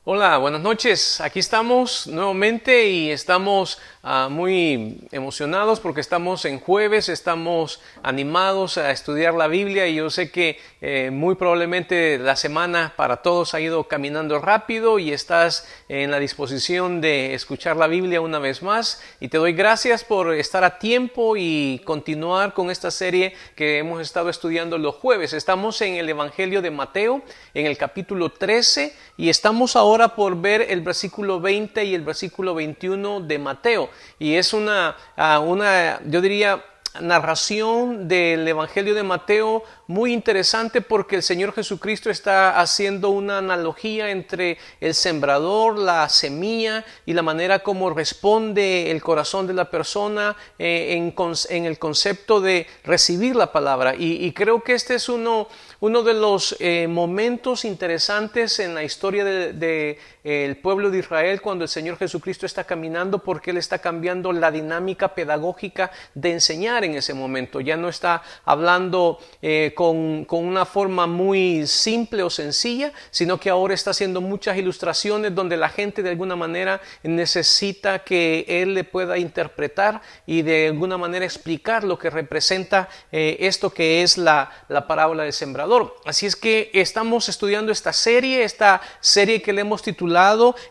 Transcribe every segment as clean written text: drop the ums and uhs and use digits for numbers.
Hola, buenas noches. Aquí estamos nuevamente y estamos muy emocionados porque estamos en jueves, estamos animados a estudiar la Biblia y yo sé que muy probablemente la semana para todos ha ido caminando rápido y estás en la disposición de escuchar la Biblia una vez más y te doy gracias por estar a tiempo y continuar con esta serie que hemos estado estudiando los jueves. Estamos en el Evangelio de Mateo, en el capítulo 13 y estamos ahora por ver el versículo 20 y el versículo 21 de Mateo. Y es yo diría, narración del Evangelio de Mateo muy interesante porque el Señor Jesucristo está haciendo una analogía entre el sembrador, la semilla y la manera como responde el corazón de la persona en el concepto de recibir la palabra. Y creo que este es uno de los momentos interesantes en la historia el pueblo de Israel cuando el Señor Jesucristo está caminando, porque Él está cambiando la dinámica pedagógica de enseñar en ese momento. Ya no está hablando con una forma muy simple o sencilla, sino que ahora está haciendo muchas ilustraciones donde la gente de alguna manera necesita que Él le pueda interpretar y de alguna manera explicar lo que representa esto que es la parábola del sembrador. Así es que estamos estudiando esta serie que le hemos titulado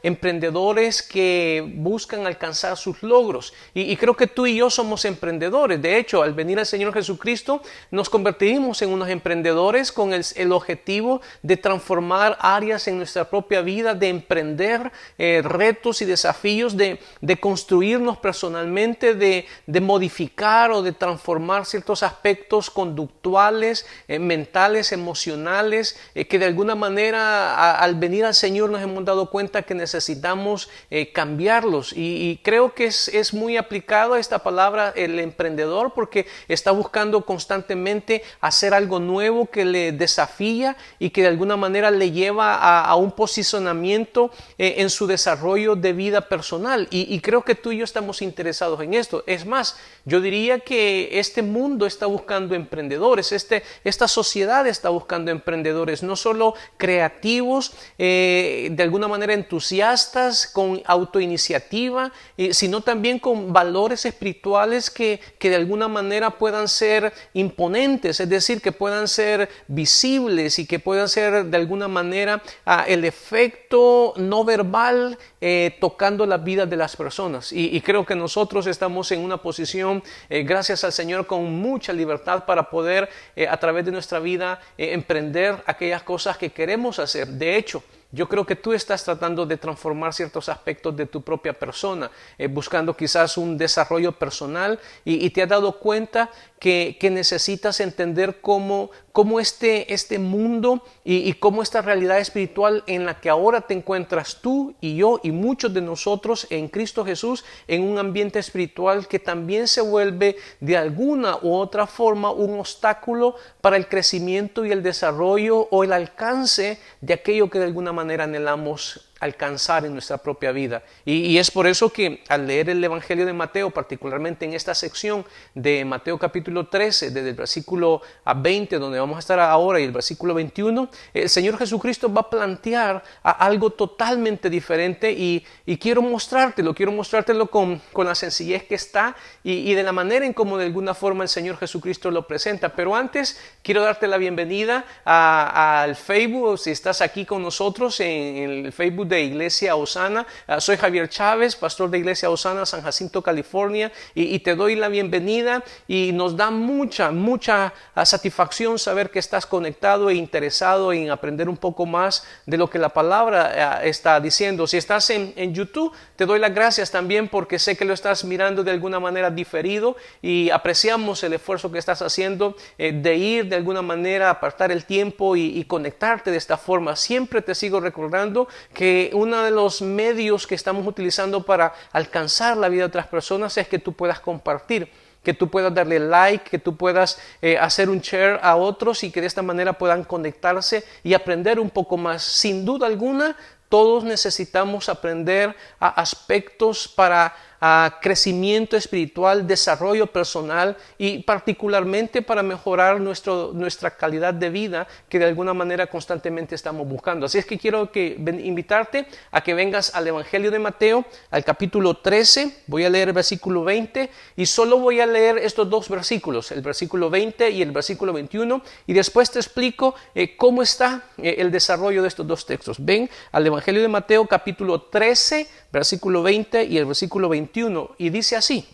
Emprendedores que buscan alcanzar sus logros. Y creo que tú y yo somos emprendedores. De hecho, al venir al Señor Jesucristo, nos convertimos en unos emprendedores con el objetivo de transformar áreas en nuestra propia vida, de emprender retos y desafíos, de construirnos personalmente, de modificar o de transformar ciertos aspectos conductuales, mentales, emocionales, que de alguna manera al venir al Señor nos hemos dado cuenta que necesitamos cambiarlos. Y creo que es muy aplicado esta palabra, el emprendedor, porque está buscando constantemente hacer algo nuevo que le desafía y que de alguna manera le lleva a un posicionamiento en su desarrollo de vida personal. Y creo que tú y yo estamos interesados en esto. Es más, yo diría que este mundo está buscando emprendedores, esta sociedad está buscando emprendedores, no solo creativos, de alguna manera entusiastas, con autoiniciativa, sino también con valores espirituales que de alguna manera puedan ser imponentes, es decir, que puedan ser visibles y que puedan ser de alguna manera el efecto no verbal tocando la vida de las personas. Y creo que nosotros estamos en una posición, gracias al Señor, con mucha libertad para poder a través de nuestra vida emprender aquellas cosas que queremos hacer. De hecho, yo creo que tú estás tratando de transformar ciertos aspectos de tu propia persona, buscando quizás un desarrollo personal y te has dado cuenta que necesitas entender cómo este mundo y cómo esta realidad espiritual en la que ahora te encuentras tú y yo y muchos de nosotros en Cristo Jesús, en un ambiente espiritual que también se vuelve de alguna u otra forma un obstáculo para el crecimiento y el desarrollo o el alcance de aquello que de alguna manera anhelamos alcanzar en nuestra propia vida. Y es por eso que al leer el Evangelio de Mateo, particularmente en esta sección de Mateo capítulo 13, desde el versículo 20, donde vamos a estar ahora, y el versículo 21, el Señor Jesucristo va a plantear algo totalmente diferente y quiero mostrártelo con la sencillez que está y de la manera en cómo de alguna forma el Señor Jesucristo lo presenta. Pero antes quiero darte la bienvenida al Facebook, si estás aquí con nosotros en el Facebook de Iglesia Osana. Soy Javier Chávez, pastor de Iglesia Osana, San Jacinto, California, y te doy la bienvenida y nos da mucha satisfacción saber que estás conectado e interesado en aprender un poco más de lo que la palabra está diciendo. Si estás en YouTube, te doy las gracias también porque sé que lo estás mirando de alguna manera diferido y apreciamos el esfuerzo que estás haciendo de ir de alguna manera, apartar el tiempo y conectarte de esta forma. Siempre te sigo recordando que uno de los medios que estamos utilizando para alcanzar la vida de otras personas es que tú puedas compartir, que tú puedas darle like, que tú puedas hacer un share a otros y que de esta manera puedan conectarse y aprender un poco más. Sin duda alguna, todos necesitamos aprender a aspectos para crecimiento espiritual, desarrollo personal y particularmente para mejorar nuestra calidad de vida que de alguna manera constantemente estamos buscando. Así es que quiero invitarte a que vengas al Evangelio de Mateo, al capítulo 13, voy a leer el versículo 20 y solo voy a leer estos dos versículos, el versículo 20 y el versículo 21, y después te explico cómo está el desarrollo de estos dos textos. Ven al Evangelio de Mateo capítulo 13, versículo 20 y el versículo 21, y dice así: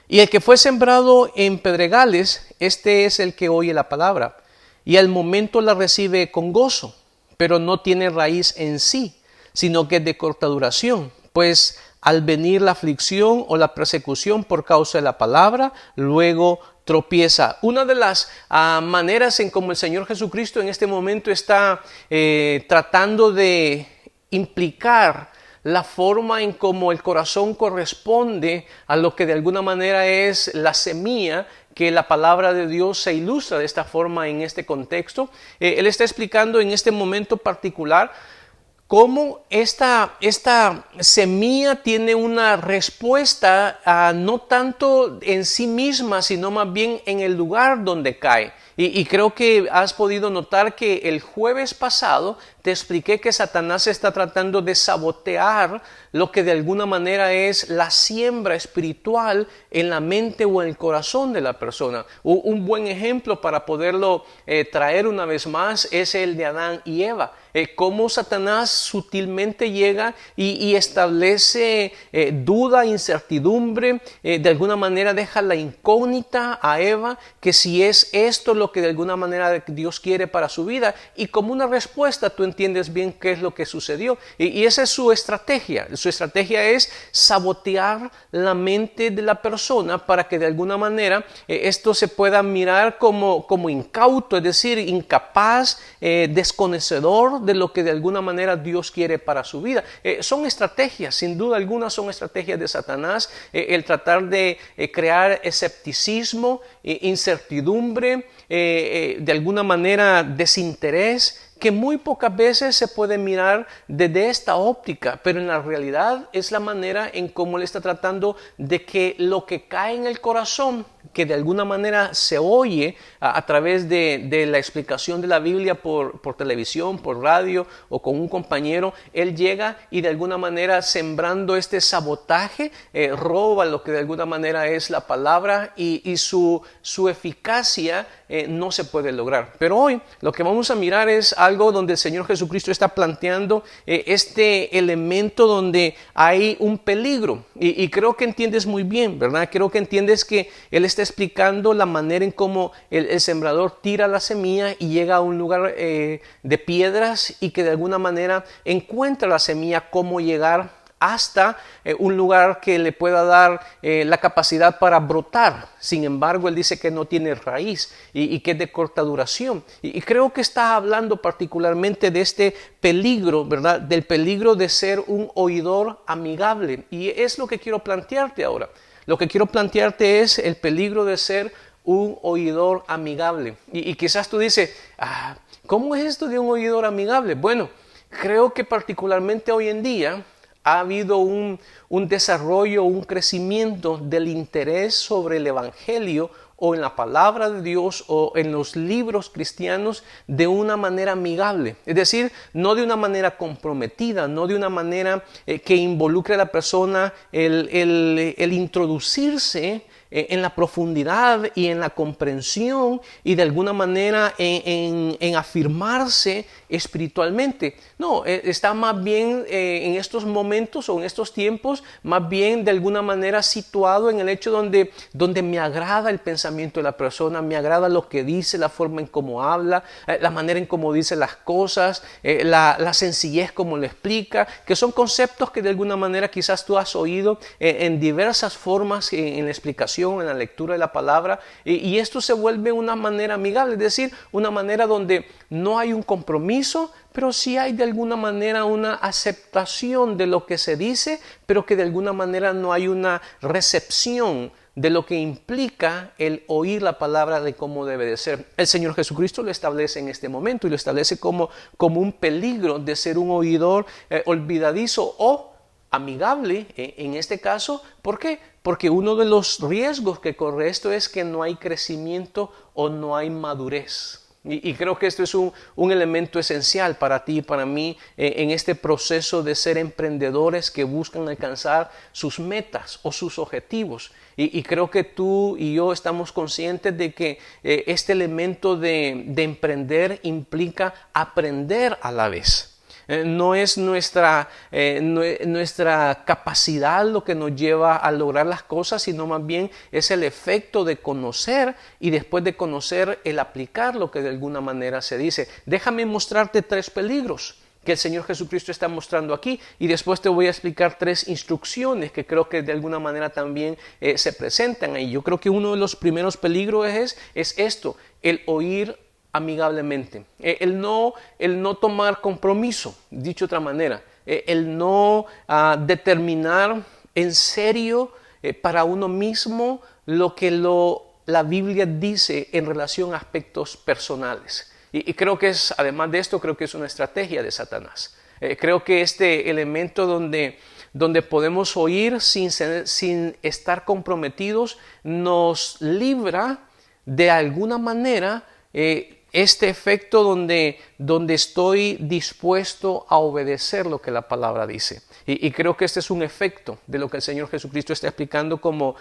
y el que fue sembrado en pedregales, este es el que oye la palabra, y al momento la recibe con gozo, pero no tiene raíz en sí, sino que es de corta duración, pues al venir la aflicción o la persecución por causa de la palabra, luego tropieza. Una de las maneras en cómo el Señor Jesucristo en este momento está tratando de implicar la forma en cómo el corazón corresponde a lo que de alguna manera es la semilla, que la palabra de Dios se ilustra de esta forma en este contexto. Él está explicando en este momento particular cómo esta semilla tiene una respuesta no tanto en sí misma, sino más bien en el lugar donde cae. Y creo que has podido notar que el jueves pasado te expliqué que Satanás está tratando de sabotear lo que de alguna manera es la siembra espiritual en la mente o en el corazón de la persona. Un buen ejemplo para poderlo traer una vez más es el de Adán y Eva. Cómo Satanás sutilmente llega y establece duda, incertidumbre, de alguna manera deja la incógnita a Eva, que si es esto lo que de alguna manera Dios quiere para su vida, y como una respuesta tú entiendes bien qué es lo que sucedió, y esa es su estrategia. Su estrategia es sabotear la mente de la persona para que de alguna manera esto se pueda mirar como incauto, es decir, incapaz, desconocedor de lo que de alguna manera Dios quiere para su vida. Son estrategias, sin duda alguna son estrategias de Satanás, el tratar de crear escepticismo, incertidumbre, de alguna manera desinterés, que muy pocas veces se puede mirar desde esta óptica, pero en la realidad es la manera en cómo él está tratando de que lo que cae en el corazón, que de alguna manera se oye a través de la explicación de la Biblia por televisión, por radio o con un compañero, él llega y de alguna manera sembrando este sabotaje, roba lo que de alguna manera es la palabra y su eficacia no se puede lograr. Pero hoy lo que vamos a mirar es algo donde el Señor Jesucristo está planteando este elemento donde hay un peligro, y creo que entiendes muy bien, ¿verdad? Creo que entiendes que Él está explicando la manera en cómo el sembrador tira la semilla y llega a un lugar de piedras, y que de alguna manera encuentra la semilla, cómo llegar hasta un lugar que le pueda dar la capacidad para brotar. Sin embargo, él dice que no tiene raíz y que es de corta duración. Y creo que está hablando particularmente de este peligro, ¿verdad? Del peligro de ser un oidor amigable. Y es lo que quiero plantearte ahora. Lo que quiero plantearte es el peligro de ser un oidor amigable. Y quizás tú dices, ¿cómo es esto de un oidor amigable? Bueno, creo que particularmente hoy en día ha habido un desarrollo, un crecimiento del interés sobre el Evangelio o en la palabra de Dios o en los libros cristianos de una manera amigable. Es decir, no de una manera comprometida, no de una manera que involucre a la persona el introducirse en la profundidad y en la comprensión y de alguna manera en afirmarse espiritualmente. No, está más bien en estos momentos o en estos tiempos, más bien de alguna manera situado en el hecho donde me agrada el pensamiento de la persona, me agrada lo que dice, la forma en cómo habla, la manera en cómo dice las cosas, la sencillez como lo explica, que son conceptos que de alguna manera quizás tú has oído en diversas formas en la explicación, en la lectura de la palabra, y esto se vuelve una manera amigable, es decir, una manera donde no hay un compromiso, pero sí hay de alguna manera una aceptación de lo que se dice, pero que de alguna manera no hay una recepción de lo que implica el oír la palabra de cómo debe de ser. El Señor Jesucristo lo establece en este momento y lo establece como un peligro de ser un oidor olvidadizo o amigable en este caso. ¿Por qué? Porque uno de los riesgos que corre esto es que no hay crecimiento o no hay madurez. Y creo que esto es un elemento esencial para ti y para mí en este proceso de ser emprendedores que buscan alcanzar sus metas o sus objetivos. Y creo que tú y yo estamos conscientes de que este elemento de emprender implica aprender a la vez. No es nuestra capacidad lo que nos lleva a lograr las cosas, sino más bien es el efecto de conocer y después de conocer el aplicar lo que de alguna manera se dice. Déjame mostrarte 3 peligros que el Señor Jesucristo está mostrando aquí y después te voy a explicar 3 instrucciones que creo que de alguna manera también se presentan ahí. Yo creo que uno de los primeros peligros es esto, el oír amigablemente, el no tomar compromiso, dicho de otra manera, el no determinar en serio para uno mismo lo que la Biblia dice en relación a aspectos personales. Y creo que además de esto, creo que es una estrategia de Satanás. Creo que este elemento donde podemos oír sin estar comprometidos nos libra de alguna manera este efecto donde estoy dispuesto a obedecer lo que la palabra dice. Y creo que este es un efecto de lo que el Señor Jesucristo está explicando como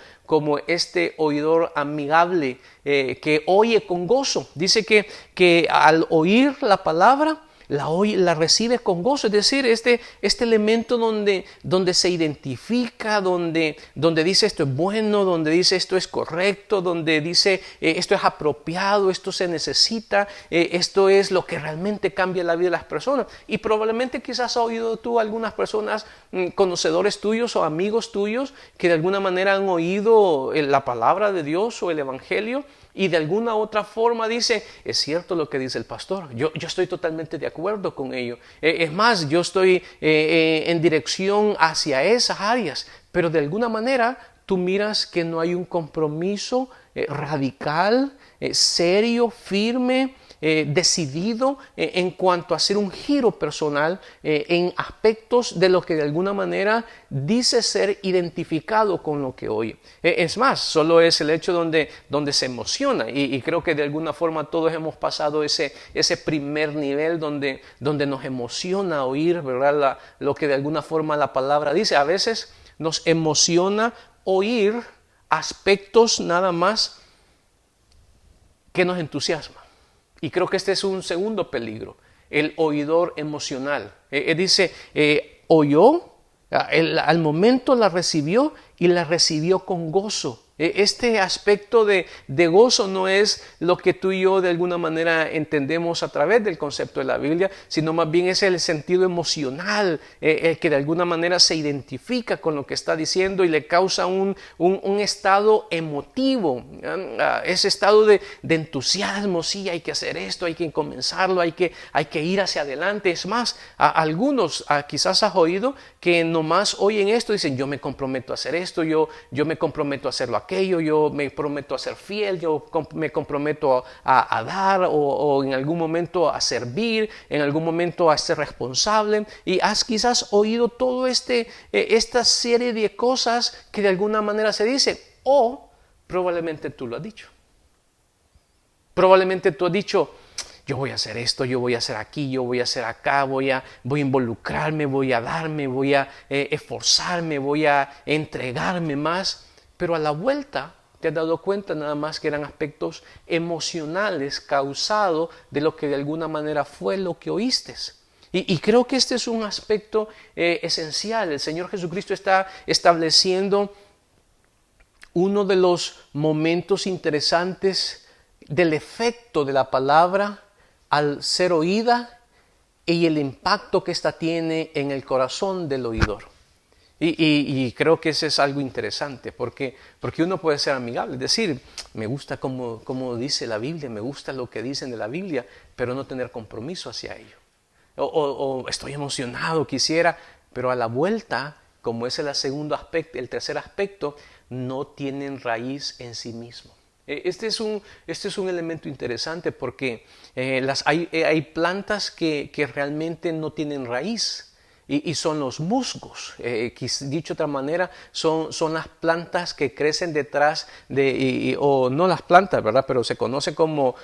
este oidor amigable que oye con gozo. Dice que al oír la palabra, la recibe con gozo, es decir, este elemento donde se identifica, donde dice esto es bueno, donde dice esto es correcto, donde dice esto es apropiado, esto se necesita, esto es lo que realmente cambia la vida de las personas. Y probablemente quizás has oído tú algunas personas, conocedores tuyos o amigos tuyos, que de alguna manera han oído la palabra de Dios o el Evangelio, y de alguna otra forma dice, es cierto lo que dice el pastor, yo estoy totalmente de acuerdo con ello. Es más, yo estoy en dirección hacia esas áreas, pero de alguna manera tú miras que no hay un compromiso radical, serio, firme, decidido en cuanto a hacer un giro personal en aspectos de lo que de alguna manera dice ser identificado con lo que oye. Es más, solo es el hecho donde se emociona y creo que de alguna forma todos hemos pasado ese primer nivel donde nos emociona oír, ¿verdad? Lo que de alguna forma la palabra dice. A veces nos emociona oír aspectos nada más que nos entusiasma. Y creo que este es un segundo peligro, el oidor emocional. Dice, oyó, al momento la recibió y la recibió con gozo. Este aspecto de gozo no es lo que tú y yo de alguna manera entendemos a través del concepto de la Biblia, sino más bien es el sentido emocional, que de alguna manera se identifica con lo que está diciendo y le causa un estado emotivo, ese estado de entusiasmo. Sí, hay que hacer esto, hay que comenzarlo, hay que ir hacia adelante. Es más, algunos quizás has oído que nomás oyen esto y dicen, yo me comprometo a hacer esto, yo me comprometo a hacerlo aquello, yo me prometo a ser fiel, yo me comprometo a dar o en algún momento a servir, en algún momento a ser responsable. Y has quizás oído todo esta serie de cosas que de alguna manera se dicen, o probablemente tú lo has dicho. Probablemente tú has dicho, yo voy a hacer esto, yo voy a hacer aquí, yo voy a hacer acá, voy a involucrarme, voy a darme, voy a esforzarme, voy a entregarme más. Pero a la vuelta te has dado cuenta nada más que eran aspectos emocionales causados de lo que de alguna manera fue lo que oíste. Y creo que este es un aspecto esencial. El Señor Jesucristo está estableciendo uno de los momentos interesantes del efecto de la palabra al ser oída y el impacto que ésta tiene en el corazón del oidor. Y creo que ese es algo interesante porque uno puede ser amigable, es decir, me gusta como dice la Biblia, me gusta lo que dicen de la Biblia, pero no tener compromiso hacia ello. O estoy emocionado, quisiera, pero a la vuelta, como es el segundo aspecto, el tercer aspecto, no tienen raíz en sí mismo. Este es un elemento interesante porque hay plantas que realmente no tienen raíz. y son los musgos. Dicho de otra manera, son las plantas que crecen detrás o no las plantas, ¿verdad? Pero se conoce como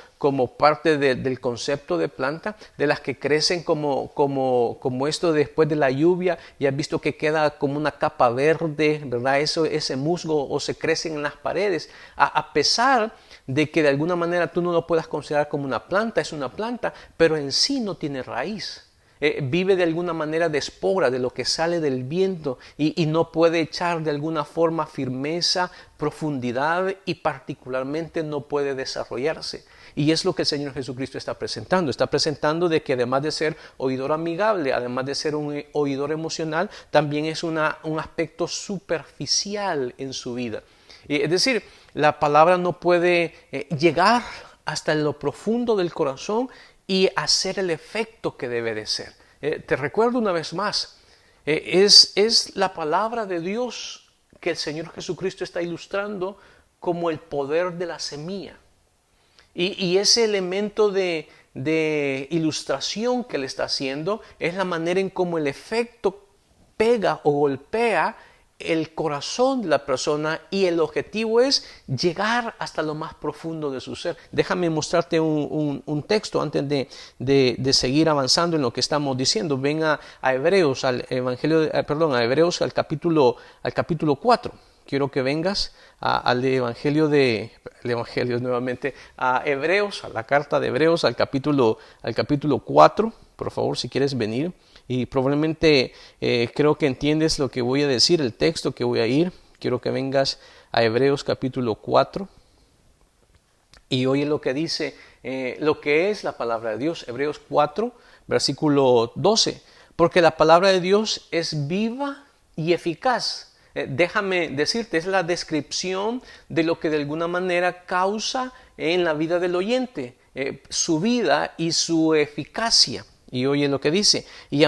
parte del concepto de planta, de las que crecen como esto después de la lluvia, y has visto que queda como una capa verde, ¿verdad? Ese musgo, o se crecen en las paredes, a pesar de que de alguna manera tú no lo puedas considerar como una planta, es una planta, pero en sí no tiene raíz. Vive de alguna manera de espora, de lo que sale del viento, y no puede echar de alguna forma firmeza, profundidad, y particularmente no puede desarrollarse. Y es lo que el Señor Jesucristo está presentando de que además de ser oidor amigable, además de ser un oidor emocional, también es un aspecto superficial en su vida. Es decir, la palabra no puede llegar hasta lo profundo del corazón y hacer el efecto que debe de ser. Te recuerdo una vez más, es la palabra de Dios que el Señor Jesucristo está ilustrando como el poder de la semilla. Y ese elemento de ilustración que le está haciendo es la manera en cómo el efecto pega o golpea el corazón de la persona, y el objetivo es llegar hasta lo más profundo de su ser. Déjame mostrarte un texto antes de seguir avanzando en lo que estamos diciendo. Ven a Hebreos, a Hebreos al capítulo 4. Quiero que vengas al Evangelio nuevamente, a Hebreos, a la carta de Hebreos, al capítulo 4, por favor, si quieres venir. Y probablemente creo que entiendes lo que voy a decir, el texto que voy a ir. Quiero que vengas a Hebreos capítulo 4 y oye lo que dice, lo que es la palabra de Dios. Hebreos 4, versículo 12. Porque la palabra de Dios es viva y eficaz. Déjame decirte, es la descripción de lo que de alguna manera causa en la vida del oyente, su vida y su eficacia. Y oye lo que dice, y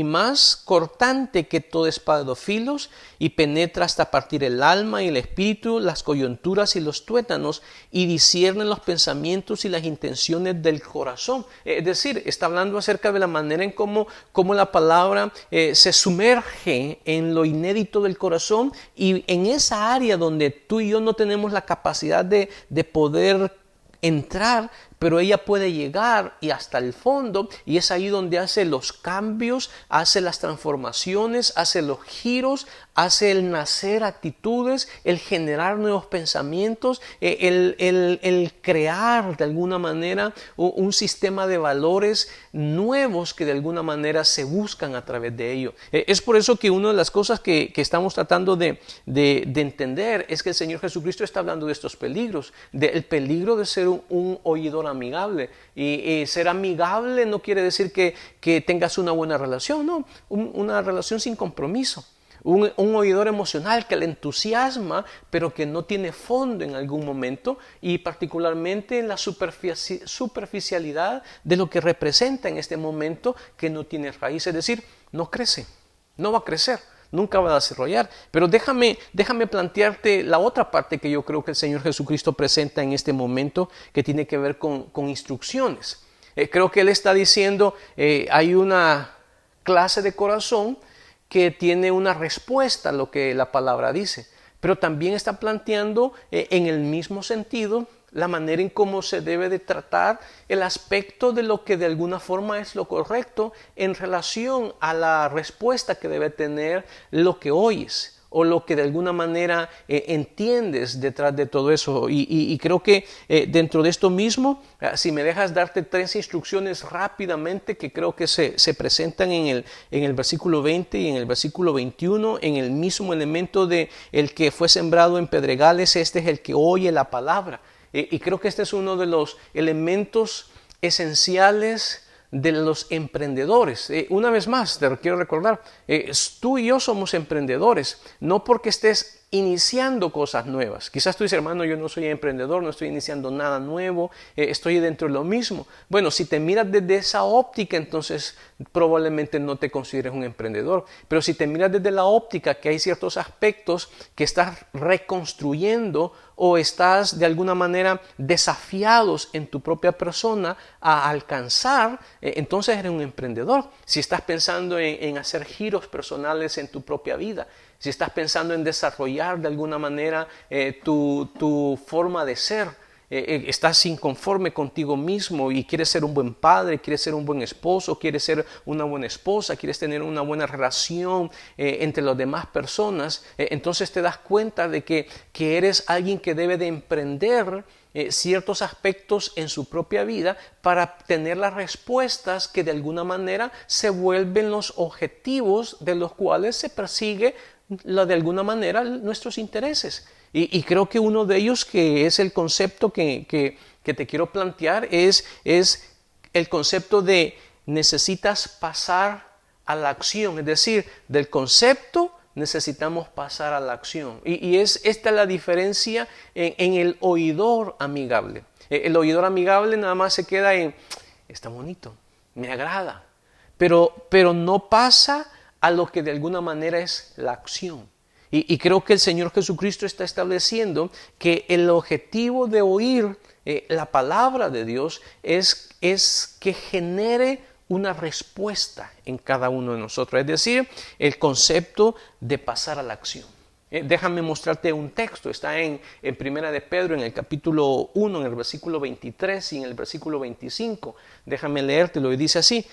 más cortante que toda espada de dos filos, y penetra hasta partir el alma y el espíritu, las coyunturas y los tuétanos, y discierne los pensamientos y las intenciones del corazón. Es decir, está hablando acerca de la manera en cómo la palabra se sumerge en lo inédito del corazón, y en esa área donde tú y yo no tenemos la capacidad de poder entrar, pero ella puede llegar y hasta el fondo, y es ahí donde hace los cambios, hace las transformaciones, hace los giros, hace el nacer actitudes, el generar nuevos pensamientos, el crear de alguna manera un sistema de valores nuevos que de alguna manera se buscan a través de ello. Es por eso que una de las cosas que estamos tratando de entender es que el Señor Jesucristo está hablando de estos peligros, del peligro de ser un oidor amigable. Y ser amigable no quiere decir que tengas una buena relación, no, una relación sin compromiso. Un oidor emocional que le entusiasma, pero que no tiene fondo en algún momento, y particularmente en la superficialidad de lo que representa en este momento, que no tiene raíz, es decir, no crece, no va a crecer, nunca va a desarrollar. Pero déjame plantearte la otra parte que yo creo que el Señor Jesucristo presenta en este momento, que tiene que ver con instrucciones. Creo que Él está diciendo, hay una clase de corazón que tiene una respuesta a lo que la palabra dice, pero también está planteando en el mismo sentido la manera en cómo se debe de tratar el aspecto de lo que de alguna forma es lo correcto en relación a la respuesta que debe tener lo que oyes, o lo que de alguna manera entiendes detrás de todo eso. Y creo que dentro de esto mismo, si me dejas darte 3 instrucciones rápidamente que creo que se presentan en el versículo 20 y en el versículo 21, en el mismo elemento de el que fue sembrado en pedregales, este es el que oye la palabra. Y creo que este es uno de los elementos esenciales de los emprendedores. Una vez más, te quiero recordar, tú y yo somos emprendedores, no porque estés iniciando cosas nuevas. Quizás tú dices, hermano, yo no soy emprendedor, no estoy iniciando nada nuevo, estoy dentro de lo mismo. Bueno, si te miras desde esa óptica, entonces probablemente no te consideres un emprendedor. Pero si te miras desde la óptica que hay ciertos aspectos que estás reconstruyendo o estás de alguna manera desafiados en tu propia persona a alcanzar, entonces eres un emprendedor. Si estás pensando en hacer giros personales en tu propia vida, si estás pensando en desarrollar de alguna manera tu forma de ser, estás inconforme contigo mismo y quieres ser un buen padre, quieres ser un buen esposo, quieres ser una buena esposa, quieres tener una buena relación entre las demás personas, entonces te das cuenta de que eres alguien que debe de emprender ciertos aspectos en su propia vida para tener las respuestas que de alguna manera se vuelven los objetivos de los cuales se persigue de alguna manera nuestros intereses. Y creo que uno de ellos, que es el concepto que te quiero plantear, es el concepto de necesitas pasar a la acción. Es decir, del concepto necesitamos pasar a la acción. Y esta la diferencia en el oidor amigable. El oidor amigable nada más se queda en, está bonito, me agrada, pero no pasa a lo que de alguna manera es la acción. Y creo que el Señor Jesucristo está estableciendo que el objetivo de oír la palabra de Dios es que genere una respuesta en cada uno de nosotros. Es decir, el concepto de pasar a la acción. Déjame mostrarte un texto. Está en Primera de Pedro, en el capítulo 1, en el versículo 23 y en el versículo 25. Déjame leértelo y dice así.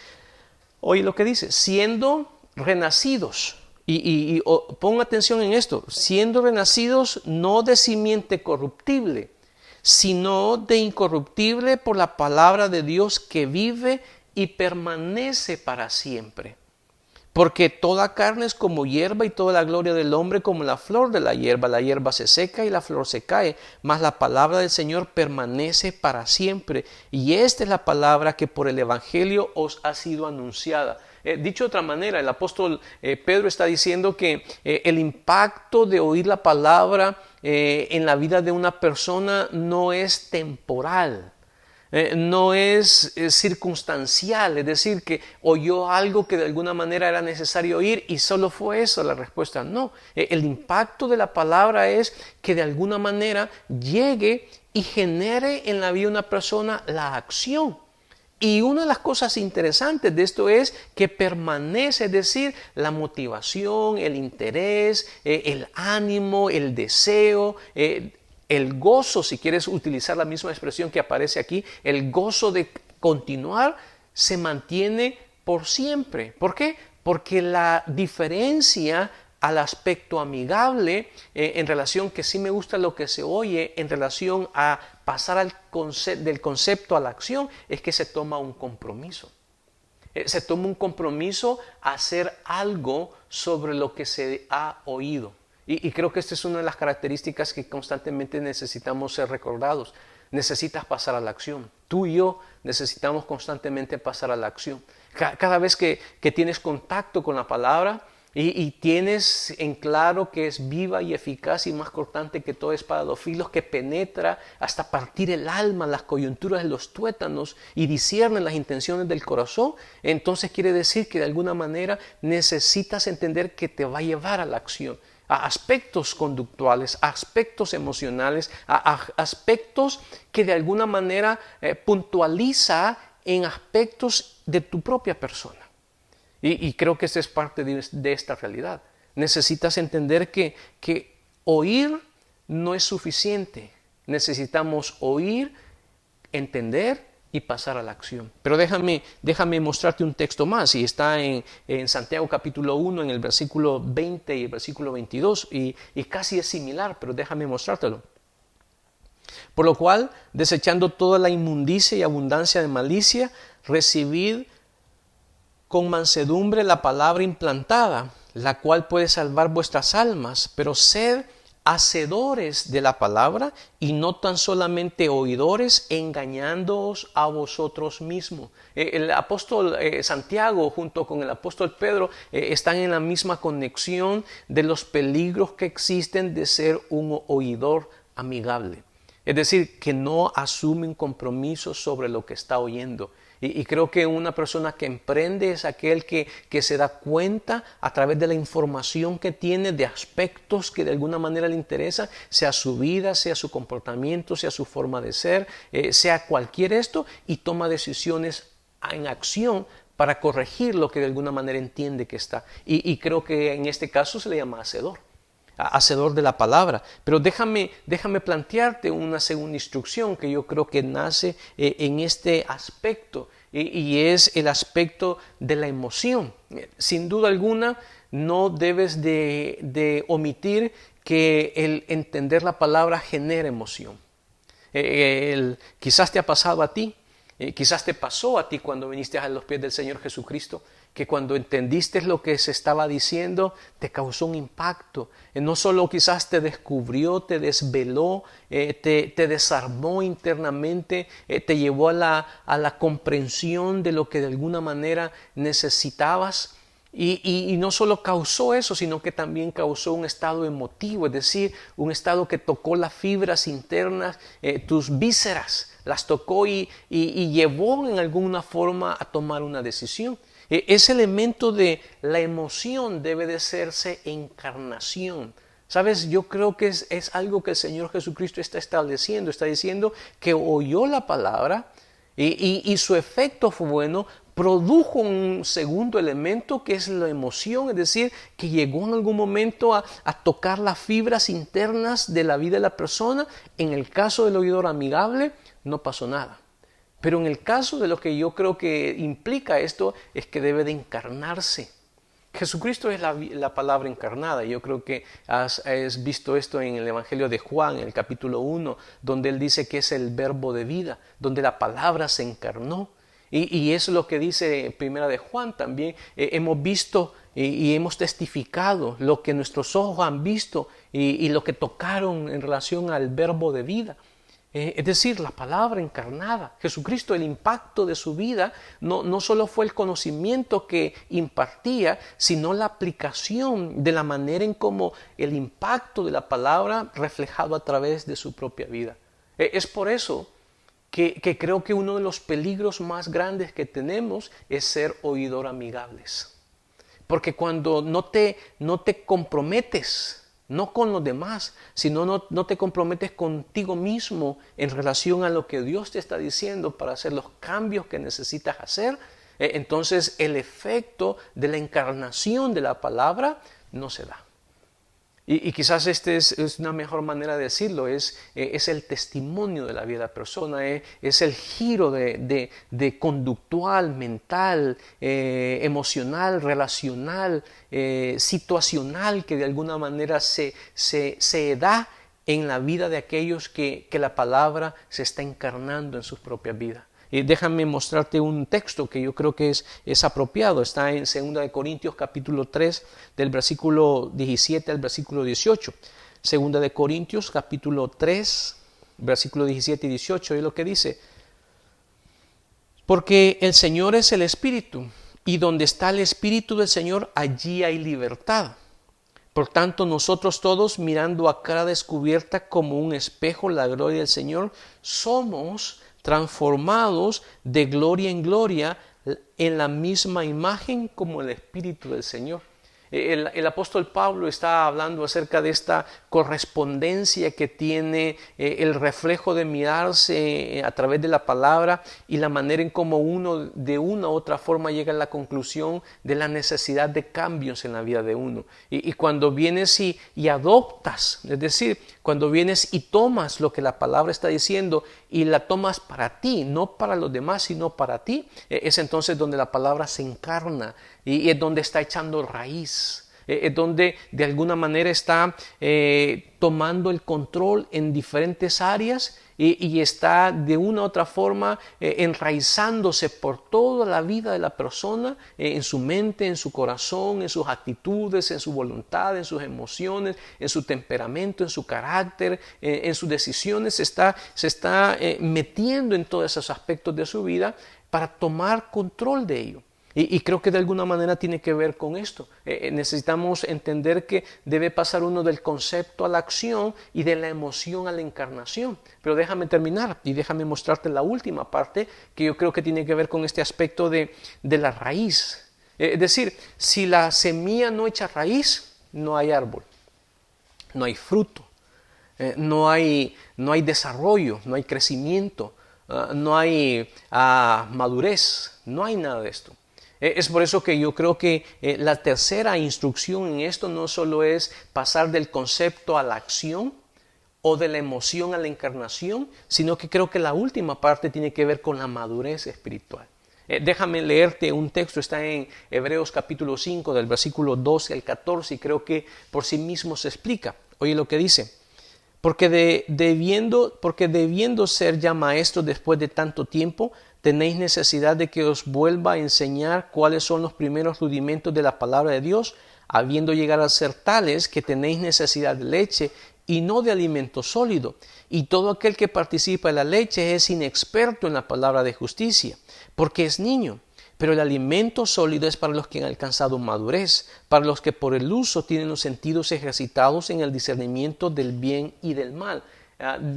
Oye lo que dice, siendo renacidos, y pon atención en esto, siendo renacidos no de simiente corruptible, sino de incorruptible por la palabra de Dios que vive y permanece para siempre. Porque toda carne es como hierba y toda la gloria del hombre como la flor de la hierba se seca y la flor se cae, mas la palabra del Señor permanece para siempre. Y esta es la palabra que por el Evangelio os ha sido anunciada. Dicho de otra manera, el apóstol Pedro está diciendo que el impacto de oír la palabra en la vida de una persona no es temporal. No es circunstancial, es decir, que oyó algo que de alguna manera era necesario oír y solo fue eso la respuesta. No, el impacto de la palabra es que de alguna manera llegue y genere en la vida de una persona la acción. Y una de las cosas interesantes de esto es que permanece, es decir, la motivación, el interés, el ánimo, el deseo, el gozo, si quieres utilizar la misma expresión que aparece aquí, el gozo de continuar se mantiene por siempre. ¿Por qué? Porque la diferencia al aspecto amigable en relación que sí me gusta lo que se oye en relación a pasar del concepto a la acción es que se toma un compromiso. Se toma un compromiso a hacer algo sobre lo que se ha oído. Y creo que esta es una de las características que constantemente necesitamos ser recordados. Necesitas pasar a la acción. Tú y yo necesitamos constantemente pasar a la acción. Cada vez que tienes contacto con la palabra y tienes en claro que es viva y eficaz y más cortante que toda espada de dos filos, que penetra hasta partir el alma, las coyunturas de los tuétanos y discierne las intenciones del corazón, entonces quiere decir que de alguna manera necesitas entender que te va a llevar a la acción. A aspectos conductuales, a aspectos emocionales, a aspectos que de alguna manera puntualiza en aspectos de tu propia persona. Y creo que esta es parte de esta realidad. Necesitas entender que oír no es suficiente. Necesitamos oír, entender y pasar a la acción. Pero déjame mostrarte un texto más, y está en Santiago capítulo 1, en el versículo 20 y el versículo 22, y casi es similar, pero déjame mostrártelo. Por lo cual, desechando toda la inmundicia y abundancia de malicia, recibid con mansedumbre la palabra implantada, la cual puede salvar vuestras almas, pero sed hacedores de la palabra y no tan solamente oidores, engañándoos a vosotros mismos. El apóstol Santiago junto con el apóstol Pedro están en la misma conexión de los peligros que existen de ser un oidor amigable. Es decir, que no asume un compromiso sobre lo que está oyendo. Y creo que una persona que emprende es aquel que se da cuenta a través de la información que tiene de aspectos que de alguna manera le interesan, sea su vida, sea su comportamiento, sea su forma de ser, sea cualquier esto, y toma decisiones en acción para corregir lo que de alguna manera entiende que está. Y creo que en este caso se le llama hacedor de la palabra. Pero déjame plantearte una segunda instrucción que yo creo que nace en este aspecto, y es el aspecto de la emoción. Sin duda alguna no debes de omitir que el entender la palabra genera emoción. Quizás te ha pasado a ti, quizás te pasó a ti cuando viniste a los pies del Señor Jesucristo, que cuando entendiste lo que se estaba diciendo, te causó un impacto. No solo quizás te descubrió, te desveló, te desarmó internamente, te llevó a la comprensión de lo que de alguna manera necesitabas. Y no solo causó eso, sino que también causó un estado emotivo, es decir, un estado que tocó las fibras internas, tus vísceras, las tocó y llevó en alguna forma a tomar una decisión. Ese elemento de la emoción debe de hacerse encarnación. ¿Sabes? Yo creo que es algo que el Señor Jesucristo está estableciendo. Está diciendo que oyó la palabra y su efecto fue bueno. Produjo un segundo elemento que es la emoción, es decir, que llegó en algún momento a tocar las fibras internas de la vida de la persona. En el caso del oidor amigable no pasó nada. Pero en el caso de lo que yo creo que implica esto es que debe de encarnarse. Jesucristo es la palabra encarnada. Yo creo que has visto esto en el Evangelio de Juan, en el capítulo 1, donde él dice que es el verbo de vida, donde la palabra se encarnó. Y es lo que dice Primera de Juan también. Hemos visto y hemos testificado lo que nuestros ojos han visto y lo que tocaron en relación al verbo de vida. Es decir, la palabra encarnada. Jesucristo, el impacto de su vida no solo fue el conocimiento que impartía, sino la aplicación de la manera en cómo el impacto de la palabra reflejado a través de su propia vida. Es por eso que creo que uno de los peligros más grandes que tenemos es ser oidor amigables. Porque cuando no te comprometes, no con los demás, sino no te comprometes contigo mismo en relación a lo que Dios te está diciendo para hacer los cambios que necesitas hacer, entonces el efecto de la encarnación de la palabra no se da. Y quizás es una mejor manera de decirlo, es el testimonio de la vida de la persona, es el giro de conductual, mental, emocional, relacional, situacional que de alguna manera se da en la vida de aquellos que la palabra se está encarnando en sus propias vidas. Y déjame mostrarte un texto que yo creo que es apropiado. Está en 2 Corintios capítulo 3 del versículo 17 al versículo 18. 2 Corintios capítulo 3 versículo 17 y 18 es lo que dice. Porque el Señor es el Espíritu, y donde está el Espíritu del Señor, allí hay libertad. Por tanto, nosotros todos, mirando a cara descubierta como un espejo la gloria del Señor, somos transformados de gloria en gloria en la misma imagen como el Espíritu del Señor. El apóstol Pablo está hablando acerca de esta correspondencia que tiene el reflejo de mirarse a través de la palabra y la manera en cómo uno de una u otra forma llega a la conclusión de la necesidad de cambios en la vida de uno. Y cuando vienes y adoptas, es decir, cuando vienes y tomas lo que la palabra está diciendo y la tomas para ti, no para los demás, sino para ti, es entonces donde la palabra se encarna y es donde está echando raíz. Es donde de alguna manera está tomando el control en diferentes áreas y está de una u otra forma enraizándose por toda la vida de la persona, en su mente, en su corazón, en sus actitudes, en su voluntad, en sus emociones, en su temperamento, en su carácter, en sus decisiones. Se está metiendo en todos esos aspectos de su vida para tomar control de ello. Y creo que de alguna manera tiene que ver con esto. Necesitamos entender que debe pasar uno del concepto a la acción y de la emoción a la encarnación. Pero déjame terminar y déjame mostrarte la última parte que yo creo que tiene que ver con este aspecto de la raíz. Es decir, si la semilla no echa raíz, no hay árbol, no hay fruto, no hay desarrollo, no hay crecimiento, no hay madurez, no hay nada de esto. Es por eso que yo creo que la tercera instrucción en esto no solo es pasar del concepto a la acción o de la emoción a la encarnación, sino que creo que la última parte tiene que ver con la madurez espiritual. Déjame leerte un texto, está en Hebreos capítulo 5 del versículo 12 al 14 y creo que por sí mismo se explica. Oye lo que dice. Porque debiendo ser ya maestros después de tanto tiempo, tenéis necesidad de que os vuelva a enseñar cuáles son los primeros rudimentos de la palabra de Dios, habiendo llegado a ser tales que tenéis necesidad de leche y no de alimento sólido. Y todo aquel que participa de la leche es inexperto en la palabra de justicia, porque es niño. Pero el alimento sólido es para los que han alcanzado madurez, para los que por el uso tienen los sentidos ejercitados en el discernimiento del bien y del mal.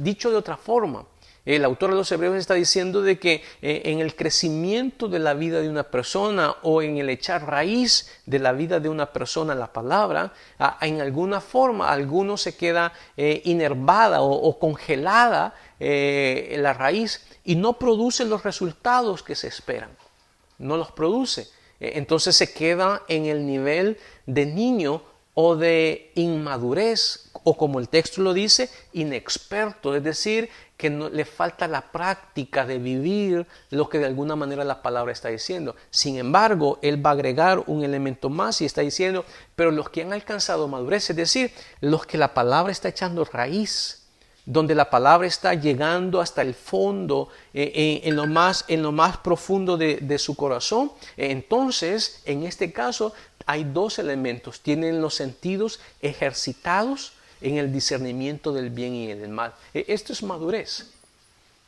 Dicho de otra forma, el autor de los Hebreos está diciendo de que en el crecimiento de la vida de una persona o en el echar raíz de la vida de una persona la palabra, en alguna forma alguno se queda inervada o congelada la raíz y no produce los resultados que se esperan. No los produce. Entonces se queda en el nivel de niño o de inmadurez, o como el texto lo dice, inexperto, es decir, que no, le falta la práctica de vivir lo que de alguna manera la palabra está diciendo. Sin embargo, él va a agregar un elemento más y está diciendo, pero los que han alcanzado madurez, es decir, los que la palabra está echando raíz, donde la palabra está llegando hasta el fondo, en lo más profundo de su corazón, entonces, en este caso, hay dos elementos. Tienen los sentidos ejercitados en el discernimiento del bien y del mal. Esto es madurez.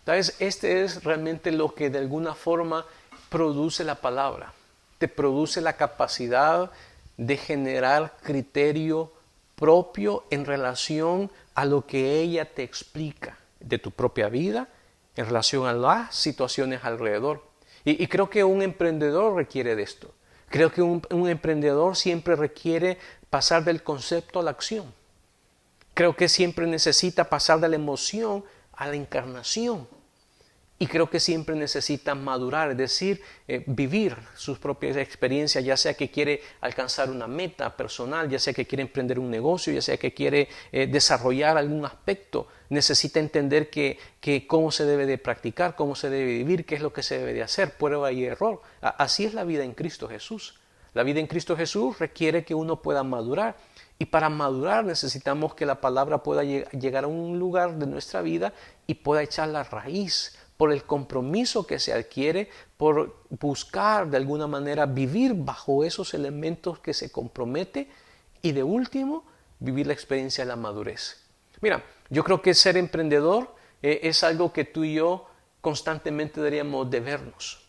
¿Sabes? Este es realmente lo que de alguna forma produce la palabra. Te produce la capacidad de generar criterio propio en relación a lo que ella te explica de tu propia vida, en relación a las situaciones alrededor. Y creo que un emprendedor requiere de esto. Creo que un emprendedor siempre requiere pasar del concepto a la acción. Creo que siempre necesita pasar de la emoción a la encarnación. Y creo que siempre necesita madurar, es decir, vivir sus propias experiencias, ya sea que quiere alcanzar una meta personal, ya sea que quiere emprender un negocio, ya sea que quiere desarrollar algún aspecto. Necesita entender que cómo se debe de practicar, cómo se debe vivir, qué es lo que se debe de hacer, prueba y error. Así es la vida en Cristo Jesús. La vida en Cristo Jesús requiere que uno pueda madurar. Y para madurar necesitamos que la palabra pueda llegar a un lugar de nuestra vida y pueda echar la raíz por el compromiso que se adquiere, por buscar de alguna manera vivir bajo esos elementos que se compromete y de último, vivir la experiencia de la madurez. Mira, yo creo que ser emprendedor es algo que tú y yo constantemente deberíamos de vernos.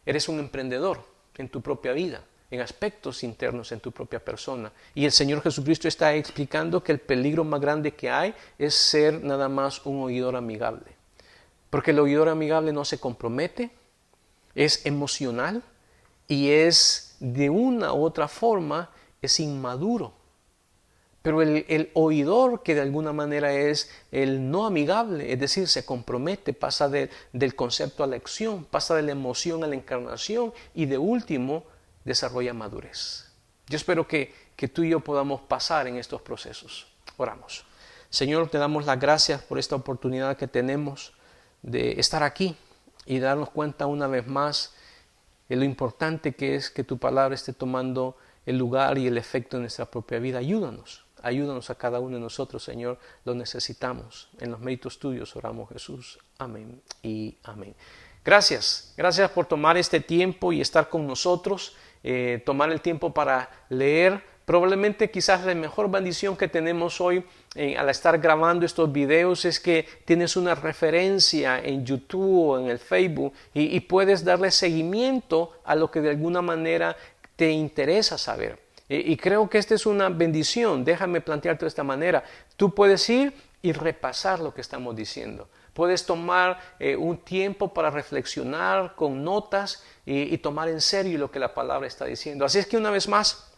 Eres un emprendedor en tu propia vida, en aspectos internos en tu propia persona. Y el Señor Jesucristo está explicando que el peligro más grande que hay es ser nada más un oidor amigable. Porque el oidor amigable no se compromete, es emocional y es de una u otra forma, es inmaduro. Pero el oidor que de alguna manera es el no amigable, es decir, se compromete, pasa del concepto a la acción, pasa de la emoción a la encarnación y de último desarrolla madurez. Yo espero que tú y yo podamos pasar en estos procesos. Oramos. Señor, te damos las gracias por esta oportunidad que tenemos de estar aquí y darnos cuenta una vez más de lo importante que es que tu palabra esté tomando el lugar y el efecto en nuestra propia vida. Ayúdanos a cada uno de nosotros, Señor, lo necesitamos. En los méritos tuyos oramos, Jesús. Amén y amén. Gracias por tomar este tiempo y estar con nosotros, tomar el tiempo para leer. Probablemente quizás la mejor bendición que tenemos hoy al estar grabando estos videos es que tienes una referencia en YouTube o en el Facebook y puedes darle seguimiento a lo que de alguna manera te interesa saber. Y creo que esta es una bendición. Déjame plantearte de esta manera. Tú puedes ir y repasar lo que estamos diciendo. Puedes tomar un tiempo para reflexionar con notas y tomar en serio lo que la palabra está diciendo. Así es que una vez más,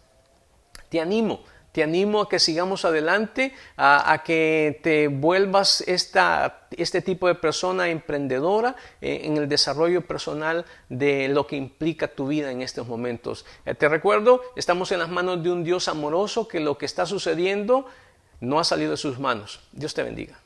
te animo a que sigamos adelante, a que te vuelvas este tipo de persona emprendedora en el desarrollo personal de lo que implica tu vida en estos momentos. Te recuerdo, estamos en las manos de un Dios amoroso, que lo que está sucediendo no ha salido de sus manos. Dios te bendiga.